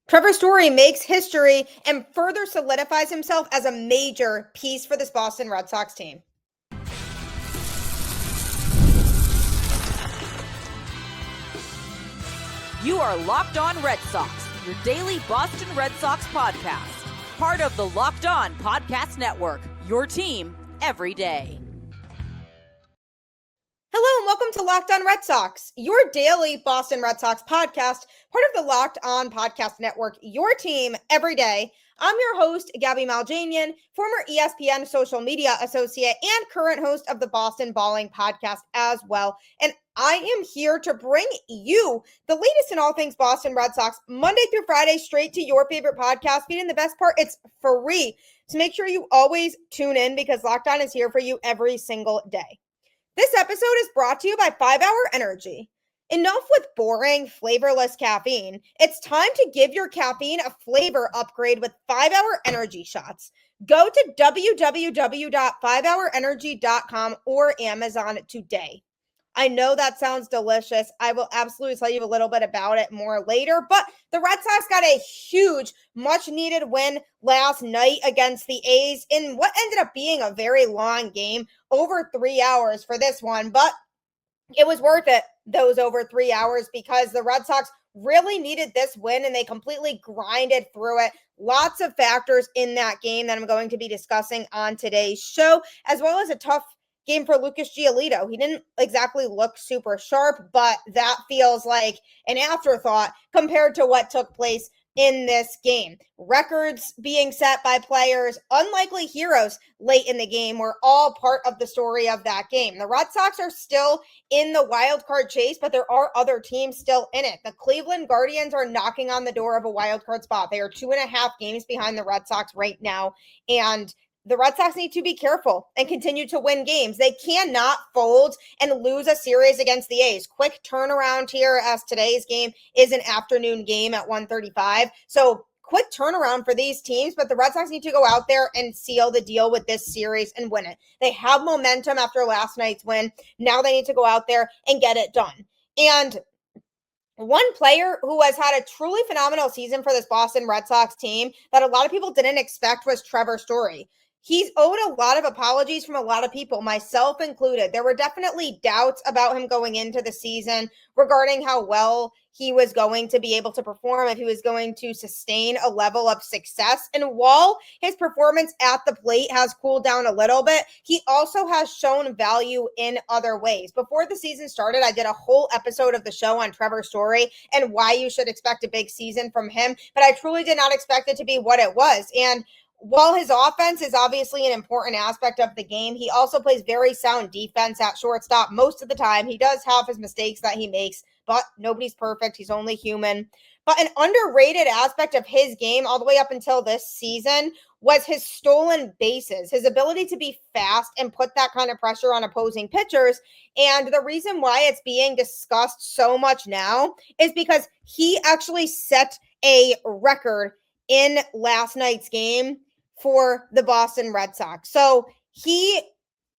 Trevor Story makes history and further solidifies himself as a major piece for this Boston Red Sox team. You are Locked On Red Sox, your daily Boston Red Sox podcast. Part of the Locked On Podcast Network, your team every day. Hello and welcome to Locked On Red Sox, your daily Boston Red Sox podcast, part of the Locked On Podcast Network, your team every day. I'm your host, Gabby Maljanian, former ESPN social media associate and current host of the Boston Balling podcast as well. And I am here to bring you the latest in all things Boston Red Sox, Monday through Friday, straight to your favorite podcast feed. And the best part, it's free. So make sure you always tune in because Locked On is here for you every single day. This episode is brought to you by 5 Hour Energy. Enough with boring, flavorless caffeine. It's time to give your caffeine a flavor upgrade with 5 Hour Energy shots. Go to www.5hourenergy.com or Amazon today. I know that sounds delicious. I will absolutely tell you a little bit about it more later, but the Red Sox got a huge, much-needed win last night against the A's in what ended up being a very long game, over 3 hours for this one, but it was worth it, those over 3 hours, because the Red Sox really needed this win and they completely grinded through it. Lots of factors in that game that I'm going to be discussing on today's show, as well as a tough game for Lucas Giolito. He didn't exactly look super sharp, but that feels like an afterthought compared to what took place in this game. Records being set by players, unlikely heroes late in the game were all part of the story of that game. The Red Sox are still in the wild card chase, but there are other teams still in it. The Cleveland Guardians are knocking on the door of a wild card spot. They are 2.5 games behind the Red Sox right now, and the Red Sox need to be careful and continue to win games. They cannot fold and lose a series against the A's. Quick turnaround here, as today's game is an afternoon game at 1:35. So quick turnaround for these teams, but the Red Sox need to go out there and seal the deal with this series and win it. They have momentum after last night's win. Now they need to go out there and get it done. And one player who has had a truly phenomenal season for this Boston Red Sox team that a lot of people didn't expect was Trevor Story. He's owed a lot of apologies from a lot of people, myself included. There were definitely doubts about him going into the season regarding how well he was going to be able to perform, if he was going to sustain a level of success. And while his performance at the plate has cooled down a little bit, he also has shown value in other ways. Before the season started, I did a whole episode of the show on Trevor Story and why you should expect a big season from him, but I truly did not expect it to be what it was. And while his offense is obviously an important aspect of the game, he also plays very sound defense at shortstop most of the time. He does have his mistakes that he makes, but nobody's perfect. He's only human. But an underrated aspect of his game all the way up until this season was his stolen bases, his ability to be fast and put that kind of pressure on opposing pitchers. And the reason why it's being discussed so much now is because he actually set a record in last night's game for the Boston Red Sox. So he,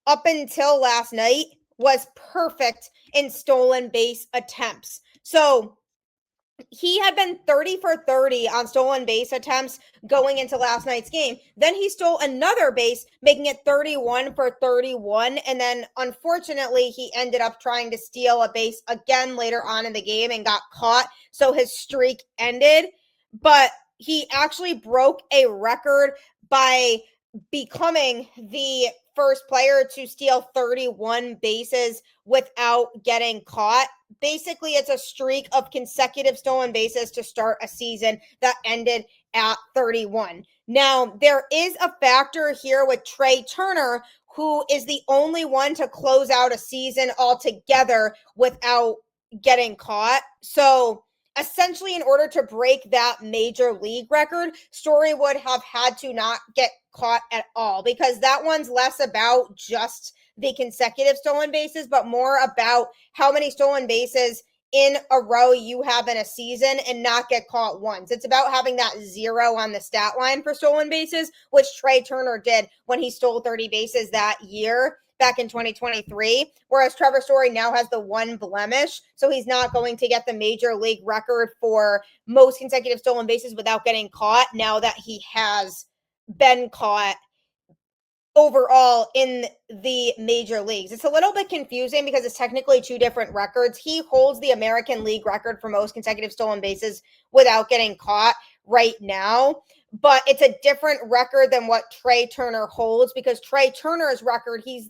up until last night, was perfect in stolen base attempts. So he had been 30 for 30 on stolen base attempts going into last night's game. Then he stole another base, making it 31 for 31. And then, unfortunately, he ended up trying to steal a base again later on in the game and got caught. So his streak ended. But he actually broke a record by becoming the first player to steal 31 bases without getting caught. Basically, it's a streak of consecutive stolen bases to start a season that ended at 31. Now, there is a factor here with Trey Turner, who is the only one to close out a season altogether without getting caught. So essentially, in order to break that major league record, Story would have had to not get caught at all, because that one's less about just the consecutive stolen bases, but more about how many stolen bases in a row you have in a season and not get caught once. It's about having that 0 on the stat line for stolen bases, which Trey Turner did when he stole 30 bases that year. back in 2023, whereas Trevor Story now has the one blemish, so he's not going to get the major league record for most consecutive stolen bases without getting caught now that he has been caught overall in the major leagues. It's a little bit confusing because it's technically two different records. He holds the American League record for most consecutive stolen bases without getting caught right now, but it's a different record than what Trey Turner holds, because Trey Turner's record, he's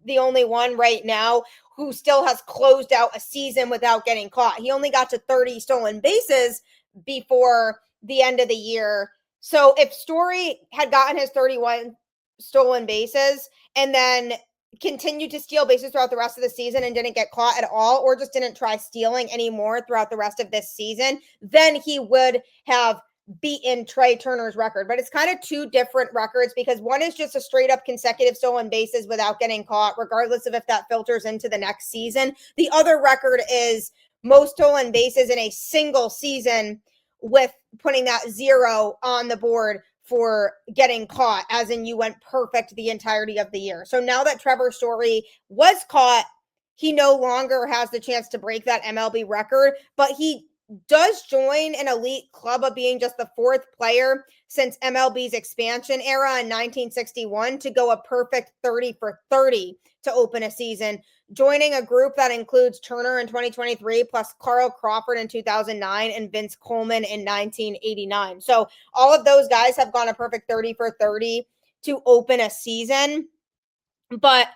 the only one right now who still has closed out a season without getting caught. He only got to 30 stolen bases before the end of the year. So if Story had gotten his 31 stolen bases and then continued to steal bases throughout the rest of the season and didn't get caught at all, or just didn't try stealing anymore throughout the rest of this season, then he would have beaten Trey Turner's record. But it's kind of two different records, because one is just a straight up consecutive stolen bases without getting caught, regardless of if that filters into the next season. The other record is most stolen bases in a single season, with putting that 0 on the board for getting caught, as in you went perfect the entirety of the year. So now that Trevor Story was caught, he no longer has the chance to break that MLB record, but he does join an elite club of being just the fourth player since MLB's expansion era in 1961 to go a perfect 30 for 30 to open a season, joining a group that includes Turner in 2023, plus Carl Crawford in 2009 and Vince Coleman in 1989. So all of those guys have gone a perfect 30 for 30 to open a season. But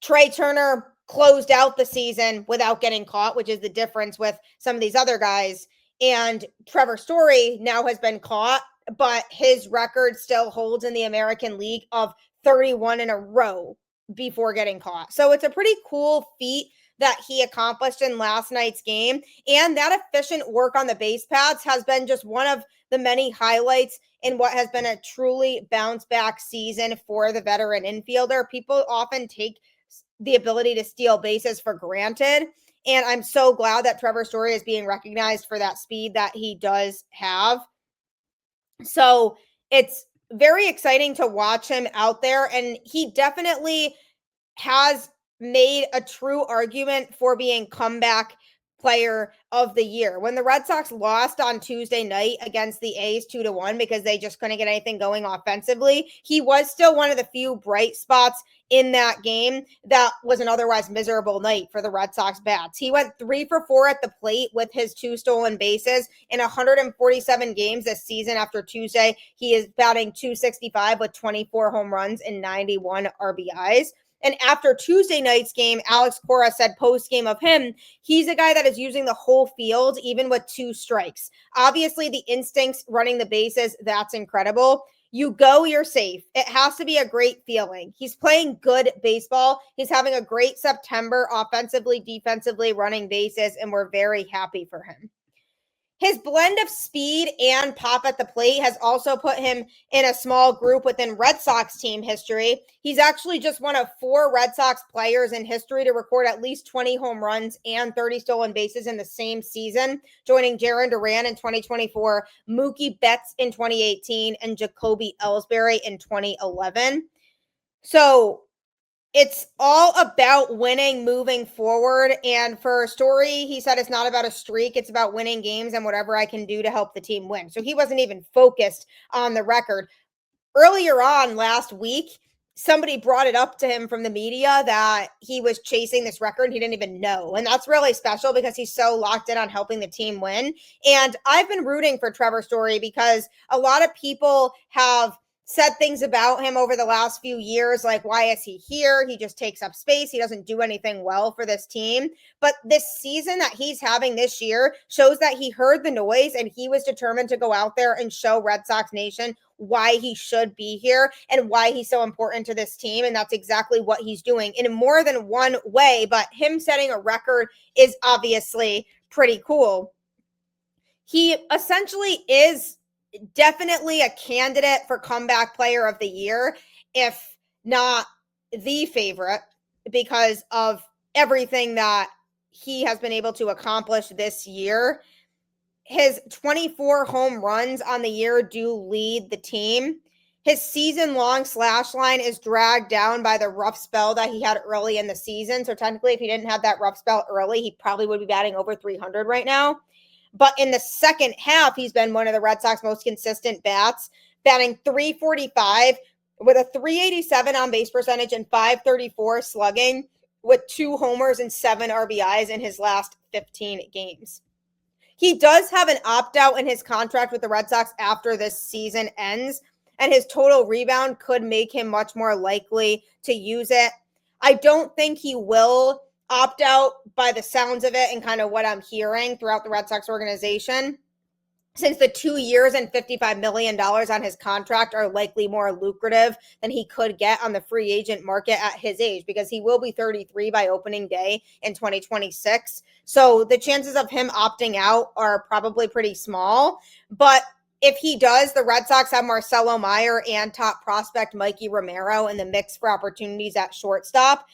Trey Turner closed out the season without getting caught, which is the difference with some of these other guys. And Trevor Story now has been caught, but his record still holds in the American League of 31 in a row before getting caught. So it's a pretty cool feat that he accomplished in last night's game. And that efficient work on the base paths has been just one of the many highlights in what has been a truly bounce back season for the veteran infielder. People often take the ability to steal bases for granted, and I'm so glad that Trevor Story is being recognized for that speed that he does have. So it's very exciting to watch him out there, and he definitely has made a true argument for being comeback player of the year. When the Red Sox lost on Tuesday night against the A's 2-1 because they just couldn't get anything going offensively, he was still one of the few bright spots in that game. That was an otherwise miserable night for the Red Sox bats. He went 3 for 4 at the plate with his 2 stolen bases in 147 games this season. After Tuesday, he is batting .265 with 24 home runs and 91 RBIs. And after Tuesday night's game, Alex Cora said post-game of him, he's a guy that is using the whole field, even with 2 strikes. Obviously, the instincts running the bases, that's incredible. You go, you're safe. It has to be a great feeling. He's playing good baseball. He's having a great September offensively, defensively, running bases, and we're very happy for him. His blend of speed and pop at the plate has also put him in a small group within Red Sox team history. He's actually just one of 4 Red Sox players in history to record at least 20 home runs and 30 stolen bases in the same season, joining Jarren Duran in 2024, Mookie Betts in 2018, and Jacoby Ellsbury in 2011. So it's all about winning moving forward. And for Story, he said it's not about a streak. It's about winning games and whatever I can do to help the team win. So he wasn't even focused on the record. Earlier on last week, somebody brought it up to him from the media that he was chasing this record. He didn't even know. And that's really special because he's so locked in on helping the team win. And I've been rooting for Trevor Story because a lot of people have said things about him over the last few years, like, why is he here? He just takes up space. He doesn't do anything well for this team. But this season that he's having this year shows that he heard the noise and he was determined to go out there and show Red Sox Nation why he should be here and why he's so important to this team. And that's exactly what he's doing in more than one way. But him setting a record is obviously pretty cool. He essentially is definitely a candidate for comeback player of the year, if not the favorite, because of everything that he has been able to accomplish this year. His 24 home runs on the year do lead the team. His season-long slash line is dragged down by the rough spell that he had early in the season. So technically, if he didn't have that rough spell early, he probably would be batting over 300 right now. But in the second half, he's been one of the Red Sox most consistent bats, batting 345 with a 387 on base percentage and 534 slugging with 2 homers and 7 RBIs in his last 15 games. He does have an opt-out in his contract with the Red Sox after this season ends, and his total rebound could make him much more likely to use it. I don't think he will opt out by the sounds of it and kind of what I'm hearing throughout the Red Sox organization, since the 2 years and $55 million on his contract are likely more lucrative than he could get on the free agent market at his age, because he will be 33 by opening day in 2026. So the chances of him opting out are probably pretty small. But if he does, the Red Sox have Marcelo Meyer and top prospect Mikey Romero in the mix for opportunities at shortstop.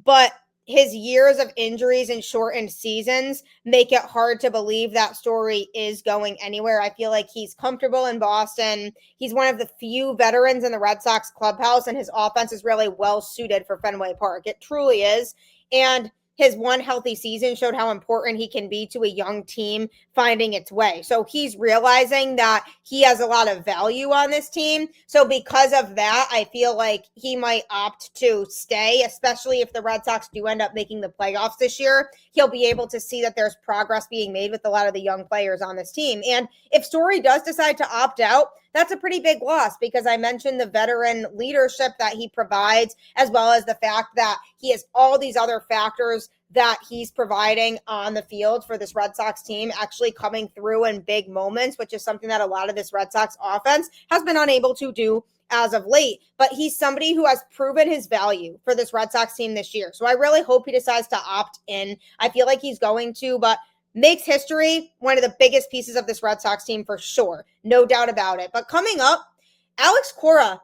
But his years of injuries and shortened seasons make it hard to believe that Story is going anywhere. I feel like he's comfortable in Boston. He's one of the few veterans in the Red Sox clubhouse, and his offense is really well suited for Fenway Park. It truly is. And his one healthy season showed how important he can be to a young team finding its way. So he's realizing that he has a lot of value on this team. So because of that, I feel like he might opt to stay, especially if the Red Sox do end up making the playoffs this year. He'll be able to see that there's progress being made with a lot of the young players on this team. And if Story does decide to opt out, that's a pretty big loss, because I mentioned the veteran leadership that he provides, as well as the fact that he has all these other factors that he's providing on the field for this Red Sox team actually coming through in big moments, which is something that a lot of this Red Sox offense has been unable to do as of late. But he's somebody who has proven his value for this Red Sox team this year. So I really hope he decides to opt in. I feel like he's going to, but makes history, one of the biggest pieces of this Red Sox team for sure. No doubt about it. But coming up, Alex Cora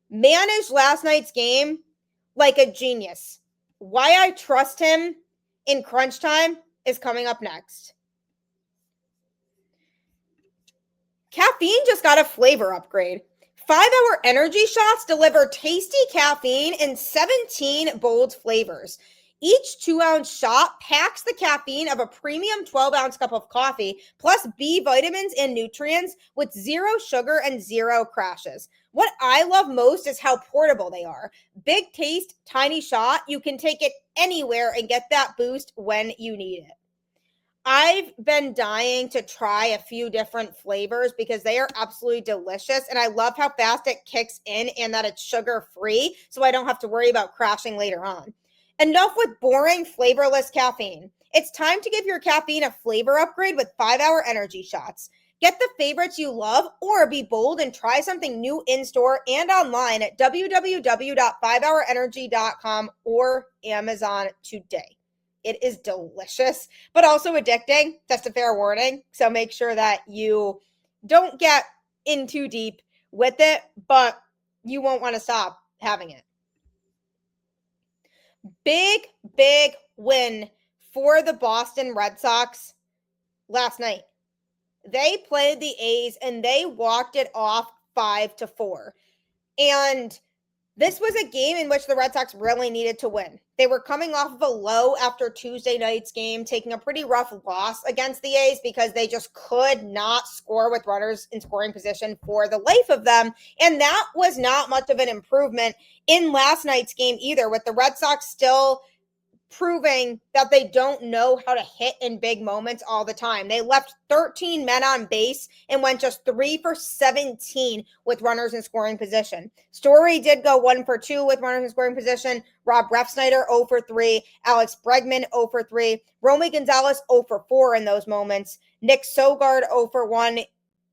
managed last night's game like a genius. Why I trust him in crunch time is coming up next. Caffeine just got a flavor upgrade. 5-hour energy shots deliver tasty caffeine in 17 bold flavors. Each 2-ounce shot packs the caffeine of a premium 12-ounce cup of coffee, plus B vitamins and nutrients with 0 sugar and 0 crashes. What I love most is how portable they are. Big taste, tiny shot. You can take it anywhere and get that boost when you need it. I've been dying to try a few different flavors because they are absolutely delicious. And I love how fast it kicks in and that it's sugar-free, so I don't have to worry about crashing later on. Enough with boring, flavorless caffeine. It's time to give your caffeine a flavor upgrade with 5-hour energy shots. Get the favorites you love, or be bold and try something new in-store and online at www.5hourenergy.com or Amazon today. It is delicious, but also addicting. Just a fair warning. So make sure that you don't get in too deep with it, but you won't want to stop having it. Big win for the Boston Red Sox last night. They played the A's and they walked it off 5-4. And this was a game in which the Red Sox really needed to win. They were coming off of a low after Tuesday night's game, taking a pretty rough loss against the A's because they just could not score with runners in scoring position for the life of them. And that was not much of an improvement in last night's game either, with the Red Sox still proving that they don't know how to hit in big moments all the time. They left 13 men on base and went just 3 for 17 with runners in scoring position. Story did go 1 for 2 with runners in scoring position. Rob Refsnyder 0 for 3. Alex Bregman 0 for 3. Romy Gonzalez 0 for 4 in those moments. Nick Sogard 0 for 1.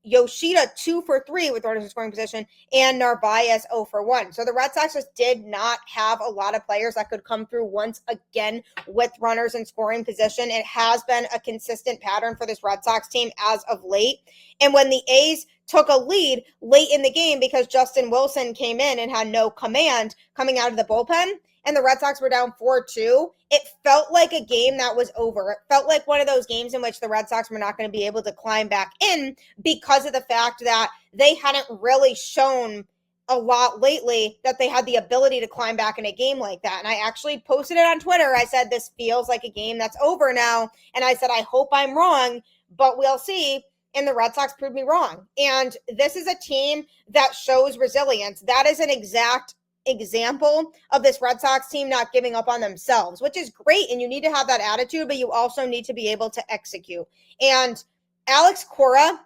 Yoshida 2 for 3 with runners in scoring position, and Narvaez 0 for 1. So the Red Sox just did not have a lot of players that could come through once again with runners in scoring position. It has been a consistent pattern for this Red Sox team as of late. And when the A's took a lead late in the game because Justin Wilson came in and had no command coming out of the bullpen, and the Red Sox were down 4-2, it felt like a game that was over. It felt like one of those games in which the Red Sox were not going to be able to climb back in because of the fact that they hadn't really shown a lot lately that they had the ability to climb back in a game like that. And I actually posted it on Twitter. I said, this feels like a game that's over now. And I said, I hope I'm wrong, but we'll see. And the Red Sox proved me wrong. And this is a team that shows resilience. That is an exact example of this Red Sox team not giving up on themselves, which is great. And you need to have that attitude, but you also need to be able to execute. And Alex Cora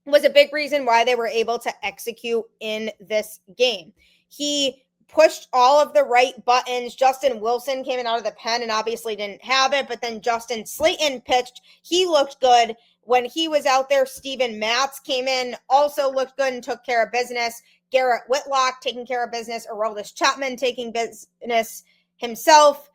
was a big reason why they were able to execute in this game. He pushed all of the right buttons. Justin Wilson came in out of the pen and obviously didn't have it, but then Justin Slayton pitched. He looked good. When he was out there, Steven Matz came in, also looked good and took care of business. Garrett Whitlock taking care of business. Aroldis Chapman taking business himself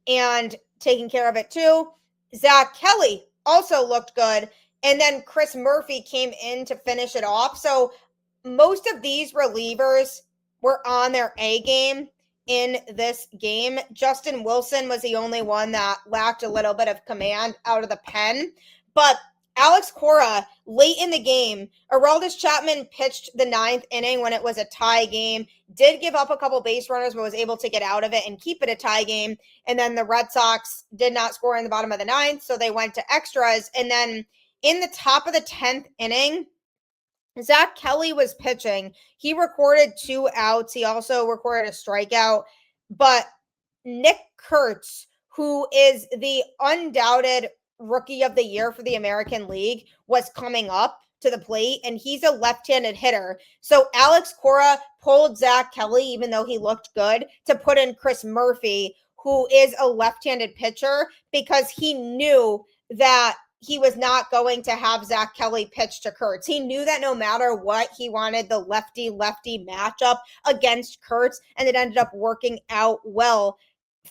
and taking care of it too. Zach Kelly also looked good. And then Chris Murphy came in to finish it off. So most of these relievers were on their A game in this game. Justin Wilson was the only one that lacked a little bit of command out of the pen. But Alex Cora, late in the game, Aroldis Chapman pitched the 9th inning when it was a tie game, did give up a couple base runners, but was able to get out of it and keep it a tie game. And then the Red Sox did not score in the bottom of the 9th, so they went to extras. And then in the top of the 10th inning, Zach Kelly was pitching. He recorded 2 outs. He also recorded a strikeout. But Nick Kurtz, who is the undoubted Rookie of the Year for the American League, was coming up to the plate, and he's a left-handed hitter. So Alex Cora pulled Zach Kelly, even though he looked good, to put in Chris Murphy, who is a left-handed pitcher, because he knew that he was not going to have Zach Kelly pitch to Kurtz. He knew that no matter what, he wanted the lefty-lefty matchup against Kurtz, and it ended up working out well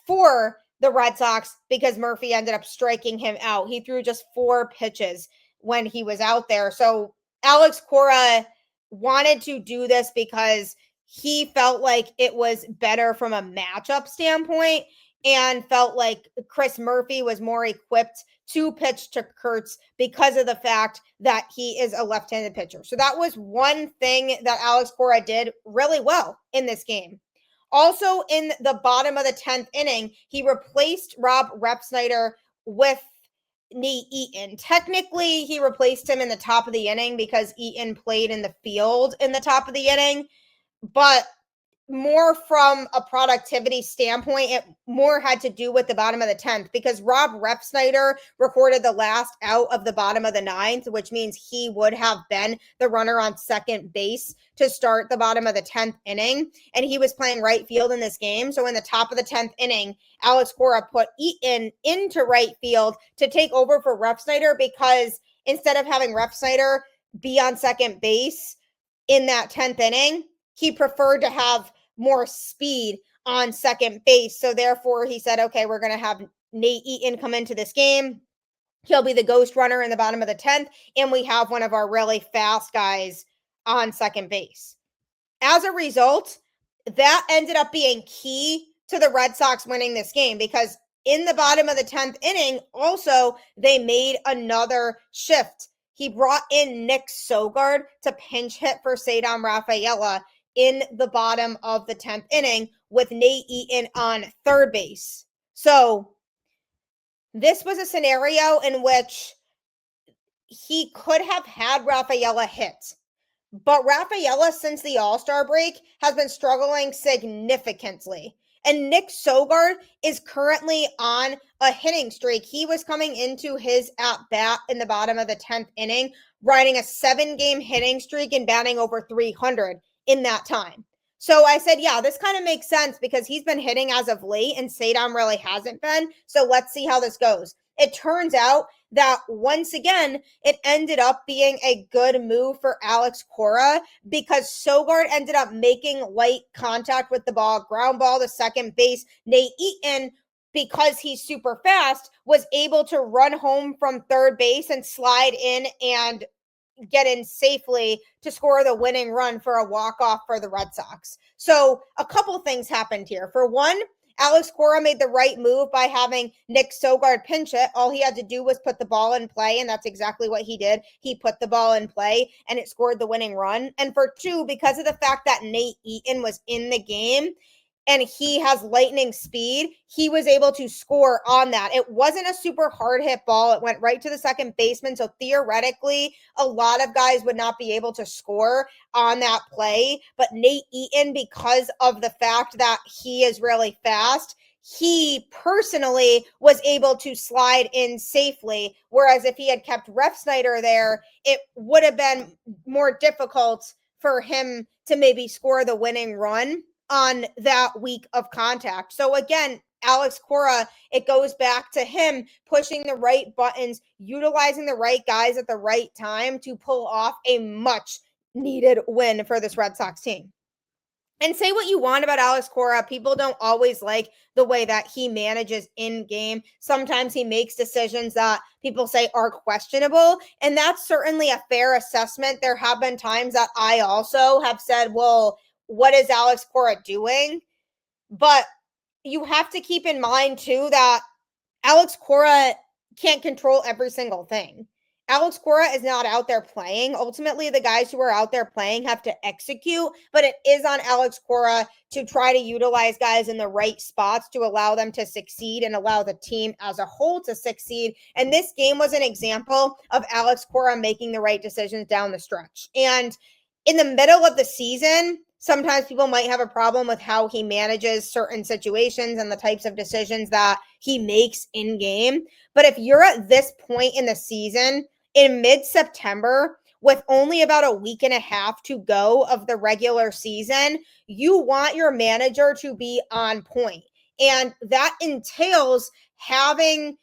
for the Red Sox because Murphy ended up striking him out. He threw just 4 pitches when he was out there. So Alex Cora wanted to do this because he felt like it was better from a matchup standpoint and felt like Chris Murphy was more equipped to pitch to Kurtz because of the fact that he is a left-handed pitcher. So that was one thing that Alex Cora did really well in this game. Also, in the bottom of the 10th inning, he replaced Rob Repsnyder with Nate Eaton. Technically, he replaced him in the top of the inning because Eaton played in the field in the top of the inning, but more from a productivity standpoint, it more had to do with the bottom of the 10th because Rob Repsnyder recorded the last out of the bottom of the 9th, which means he would have been the runner on second base to start the bottom of the 10th inning. And he was playing right field in this game. So in the top of the 10th inning, Alex Cora put Eaton into right field to take over for Repsnyder because instead of having Repsnyder be on second base in that 10th inning, he preferred to have more speed on second base. So therefore he said, okay, we're going to have Nate Eaton come into this game. He'll be the ghost runner in the bottom of the 10th. And we have one of our really fast guys on second base. As a result, that ended up being key to the Red Sox winning this game because in the bottom of the 10th inning, also, they made another shift. He brought in Nick Sogard to pinch hit for Cedar Rafaela in the bottom of the 10th inning with Nate Eaton on third base. So this was a scenario in which he could have had Rafaela hit. But Rafaela, since the All-Star break, has been struggling significantly. And Nick Sogard is currently on a hitting streak. He was coming into his at-bat in the bottom of the 10th inning, riding a 7-game hitting streak and batting over 300 in that time. So I said, yeah, this kind of makes sense because he's been hitting as of late and Sadam really hasn't been. So let's see how this goes. It turns out that once again, it ended up being a good move for Alex Cora because Sogard ended up making light contact with the ball, ground ball to second base. Nate Eaton, because he's super fast, was able to run home from third base and slide in and get in safely to score the winning run for a walk-off for the Red Sox. So a couple things happened here. For one, Alex Cora made the right move by having Nick Sogard pinch it. All he had to do was put the ball in play, and that's exactly what he did. He put the ball in play, and it scored the winning run. And for two, because of the fact that Nate Eaton was in the game, and he has lightning speed, he was able to score on that. It wasn't a super hard hit ball. It went right to the second baseman. So theoretically, a lot of guys would not be able to score on that play. But Nate Eaton, because of the fact that he is really fast, he personally was able to slide in safely. Whereas if he had kept Refsnyder there, it would have been more difficult for him to maybe score the winning run on that week of contact. So again, Alex Cora, it goes back to him pushing the right buttons, utilizing the right guys at the right time to pull off a much needed win for this Red Sox team. And say what you want about Alex Cora, people don't always like the way that he manages in game. Sometimes he makes decisions that people say are questionable, and that's certainly a fair assessment. There have been times that I also have said, well, what is Alex Cora doing? But you have to keep in mind too that Alex Cora can't control every single thing. Alex Cora is not out there playing. Ultimately, the guys who are out there playing have to execute, but it is on Alex Cora to try to utilize guys in the right spots to allow them to succeed and allow the team as a whole to succeed. And this game was an example of Alex Cora making the right decisions down the stretch. And in the middle of the season, sometimes people might have a problem with how he manages certain situations and the types of decisions that he makes in game. But if you're at this point in the season, in mid-September, with only about a week and a half to go of the regular season, you want your manager to be on point. And that entails having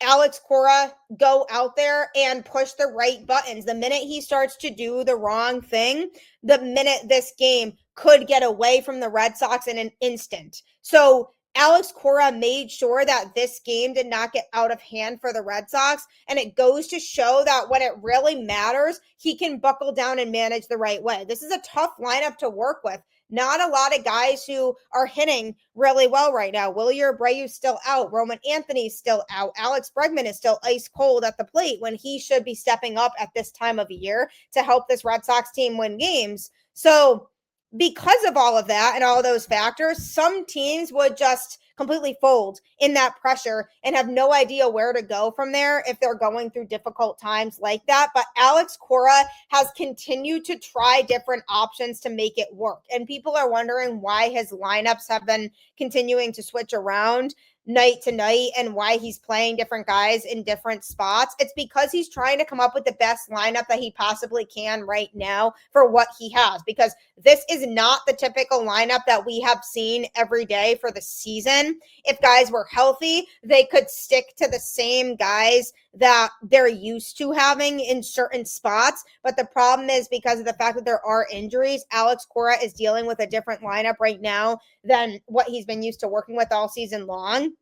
Alex Cora go out there and push the right buttons. The minute he starts to do the wrong thing, the minute this game could get away from the Red Sox in an instant. So Alex Cora made sure that this game did not get out of hand for the Red Sox. And it goes to show that when it really matters, he can buckle down and manage the right way. This is a tough lineup to work with. Not a lot of guys who are hitting really well right now. Willie Abreu's still out. Roman Anthony's still out. Alex Bregman is still ice cold at the plate when he should be stepping up at this time of year to help this Red Sox team win games. So because of all of that and all those factors, some teams would just completely fold in that pressure and have no idea where to go from there if they're going through difficult times like that. But Alex Cora has continued to try different options to make it work. And people are wondering why his lineups have been continuing to switch around night to night and why he's playing different guys in different spots. It's because he's trying to come up with the best lineup that he possibly can right now for what he has, because this is not the typical lineup that we have seen every day for the season. If guys were healthy, they could stick to the same guys that they're used to having in certain spots. But the problem is, because of the fact that there are injuries, Alex Cora is dealing with a different lineup right now than what he's been used to working with all season long.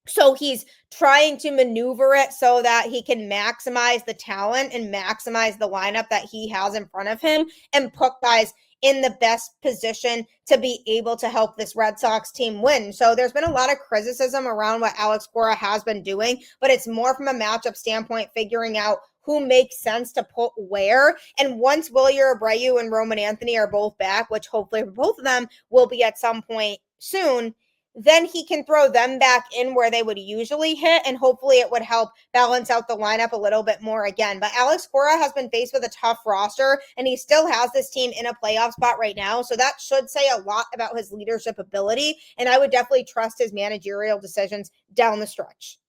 So he's trying to maneuver it so that he can maximize the talent and maximize the lineup that he has in front of him and put guys in the best position to be able to help this Red Sox team win. So there's been a lot of criticism around what Alex Cora has been doing, but it's more from a matchup standpoint, figuring out who makes sense to put where. And once Willie Abreu and Roman Anthony are both back, which hopefully both of them will be at some point soon, then he can throw them back in where they would usually hit, and hopefully it would help balance out the lineup a little bit more again. But Alex Cora has been faced with a tough roster, and he still has this team in a playoff spot right now, so that should say a lot about his leadership ability, and I would definitely trust his managerial decisions down the stretch.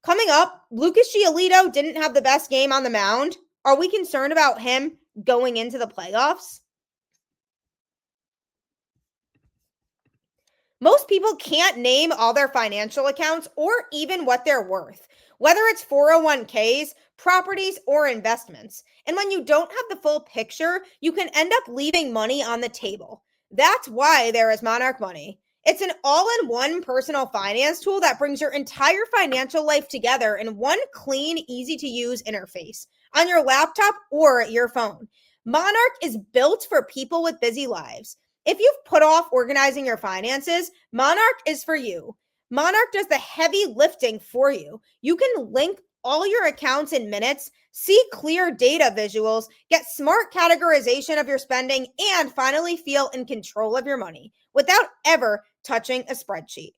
Coming up, Lucas Giolito didn't have the best game on the mound. Are we concerned about him going into the playoffs? Most people can't name all their financial accounts or even what they're worth, whether it's 401ks, properties, or investments. And when you don't have the full picture, you can end up leaving money on the table. That's why there is Monarch Money. It's an all-in-one personal finance tool that brings your entire financial life together in one clean, easy-to-use interface on your laptop or your phone. Monarch is built for people with busy lives. If you've put off organizing your finances, Monarch is for you. Monarch does the heavy lifting for you. You can link all your accounts in minutes, see clear data visuals, get smart categorization of your spending, and finally feel in control of your money without ever touching a spreadsheet.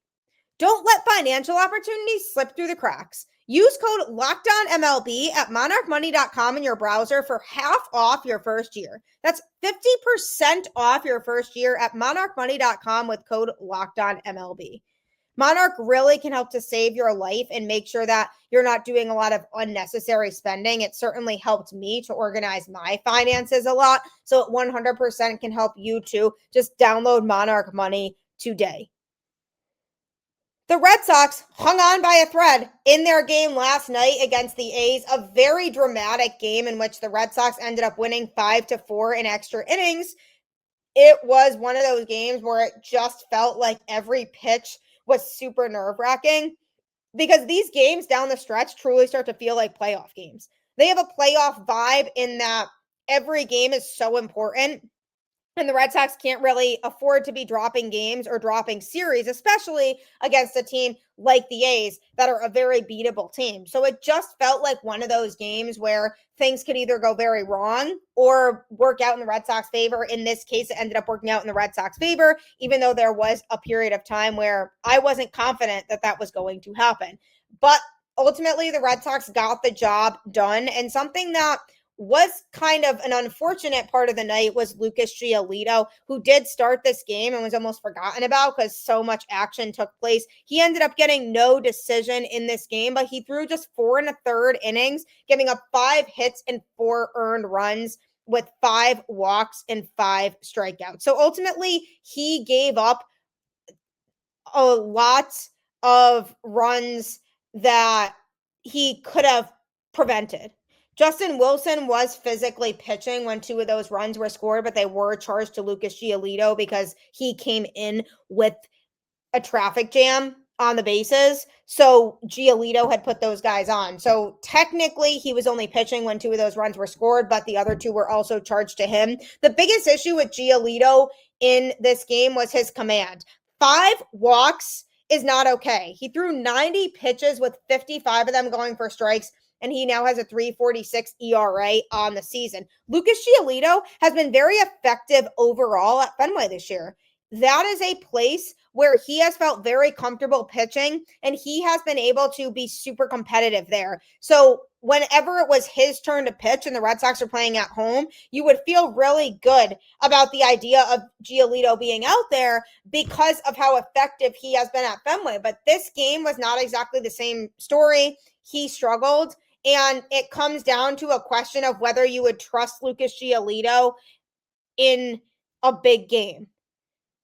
Don't let financial opportunities slip through the cracks. Use code LOCKEDONMLB at monarchmoney.com in your browser for half off your first year. That's 50% off your first year at monarchmoney.com with code LOCKEDONMLB. Monarch really can help to save your life and make sure that you're not doing a lot of unnecessary spending. It certainly helped me to organize my finances a lot. So it 100% can help you too. Just download Monarch Money today. The Red Sox hung on by a thread in their game last night against the A's, a very dramatic game in which the Red Sox ended up winning 5-4 in extra innings. It was one of those games where it just felt like every pitch was super nerve-wracking because these games down the stretch truly start to feel like playoff games. They have a playoff vibe in that every game is so important. And the Red Sox can't really afford to be dropping games or dropping series, especially against a team like the A's that are a very beatable team. So it just felt like one of those games where things could either go very wrong or work out in the Red Sox favor. In this case, it ended up working out in the Red Sox favor, even though there was a period of time where I wasn't confident that that was going to happen. But ultimately, the Red Sox got the job done, and something that was kind of an unfortunate part of the night was Lucas Giolito, who did start this game and was almost forgotten about because so much action took place. He ended up getting no decision in this game, but he threw just 4 1/3 innings, giving up 5 hits and 4 earned runs with 5 walks and 5 strikeouts. So ultimately, he gave up a lot of runs that he could have prevented. Justin Wilson was physically pitching when 2 of those runs were scored, but they were charged to Lucas Giolito because he came in with a traffic jam on the bases. So Giolito had put those guys on. So technically he was only pitching when 2 of those runs were scored, but the other 2 were also charged to him. The biggest issue with Giolito in this game was his command. 5 walks is not okay. He threw 90 pitches with 55 of them going for strikes, and he now has a 3.46 ERA on the season. Lucas Giolito has been very effective overall at Fenway this year. That is a place where he has felt very comfortable pitching, and he has been able to be super competitive there. So whenever it was his turn to pitch and the Red Sox are playing at home, you would feel really good about the idea of Giolito being out there because of how effective he has been at Fenway. But this game was not exactly the same story. He struggled. And it comes down to a question of whether you would trust Lucas Giolito in a big game.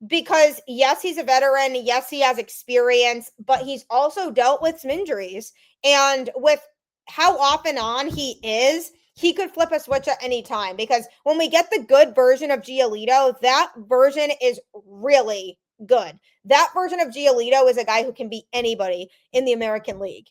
Because yes, he's a veteran. Yes, he has experience, but he's also dealt with some injuries. And with how off and on he is, he could flip a switch at any time. Because when we get the good version of Giolito, that version is really good. That version of Giolito is a guy who can beat anybody in the American League.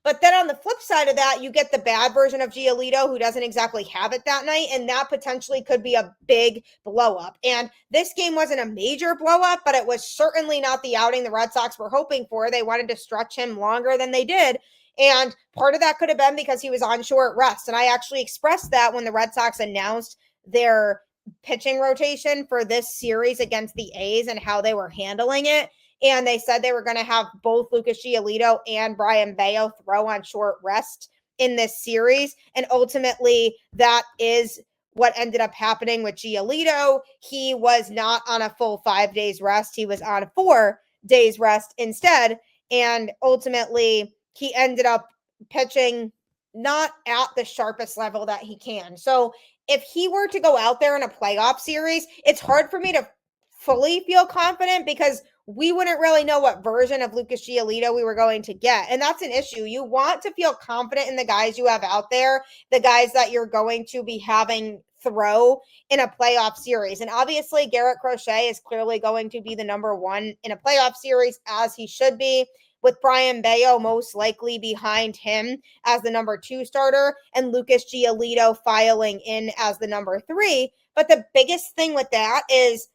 But then on the flip side of that, you get the bad version of Giolito who doesn't exactly have it that night, and that potentially could be a big blow up. And this game wasn't a major blow up, but it was certainly not the outing the Red Sox were hoping for. They wanted to stretch him longer than they did. And part of that could have been because he was on short rest. And I actually expressed that when the Red Sox announced their pitching rotation for this series against the A's and how they were handling it. And they said they were going to have both Lucas Giolito and Brian Bayo throw on short rest in this series. And ultimately, that is what ended up happening with Giolito. He was not on a full 5 days rest. He was on 4 days rest instead. And ultimately, he ended up pitching not at the sharpest level that he can. So if he were to go out there in a playoff series, it's hard for me to fully feel confident because we wouldn't really know what version of Lucas Giolito we were going to get. And that's an issue. You want to feel confident in the guys you have out there, the guys that you're going to be having throw in a playoff series. And obviously, Garrett Crochet is clearly going to be the number 1 in a playoff series, as he should be, with Brian Bayo most likely behind him as the number 2 starter and Lucas Giolito filing in as the number 3. But the biggest thing with that is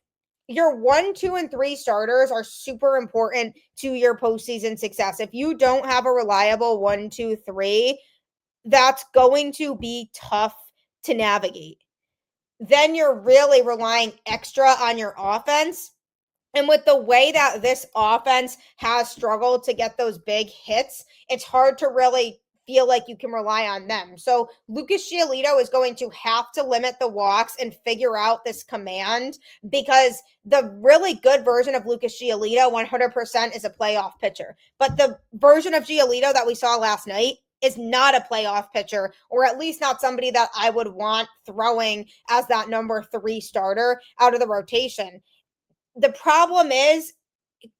your 1, 2, and 3 starters are super important to your postseason success. If you don't have a reliable 1, 2, 3, that's going to be tough to navigate. Then you're really relying extra on your offense. And with the way that this offense has struggled to get those big hits, it's hard to really feel like you can rely on them. So Lucas Giolito is going to have to limit the walks and figure out this command, because the really good version of Lucas Giolito 100% is a playoff pitcher. But the version of Giolito that we saw last night is not a playoff pitcher, or at least not somebody that I would want throwing as that number 3 starter out of the rotation. The problem is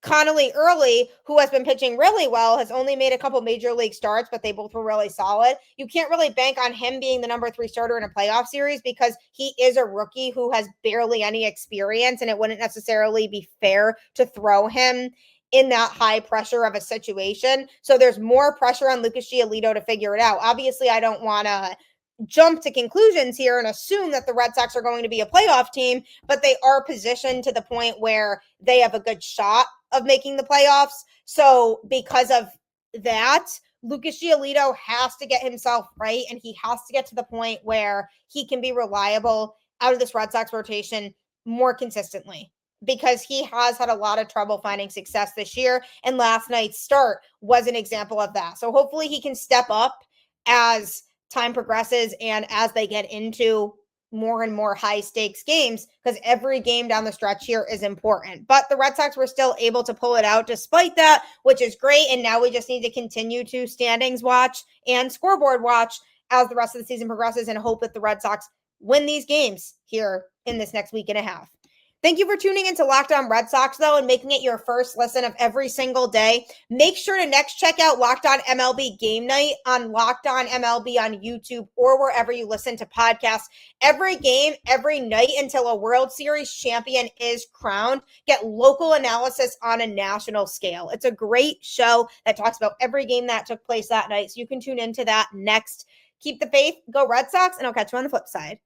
Connolly Early, who has been pitching really well, has only made a couple major league starts, but they both were really solid. You can't really bank on him being the number 3 starter in a playoff series because he is a rookie who has barely any experience, and it wouldn't necessarily be fair to throw him in that high pressure of a situation. So there's more pressure on Lucas Giolito to figure it out. Obviously, I don't want to jump to conclusions here and assume that the Red Sox are going to be a playoff team, but they are positioned to the point where they have a good shot of making the playoffs. So because of that, Lucas Giolito has to get himself right, and he has to get to the point where he can be reliable out of this Red Sox rotation more consistently, because he has had a lot of trouble finding success this year, and last night's start was an example of that. So hopefully he can step up as time progresses and as they get into more and more high stakes games, because every game down the stretch here is important. But the Red Sox were still able to pull it out despite that, which is great. And now we just need to continue to standings watch and scoreboard watch as the rest of the season progresses, and hope that the Red Sox win these games here in this next week and a half. Thank you for tuning into Locked On Red Sox, though, and making it your first listen of every single day. Make sure to next check out Locked On MLB Game Night on Locked On MLB on YouTube or wherever you listen to podcasts. Every game, every night until a World Series champion is crowned. Get local analysis on a national scale. It's a great show that talks about every game that took place that night, so you can tune into that next. Keep the faith, go Red Sox, and I'll catch you on the flip side.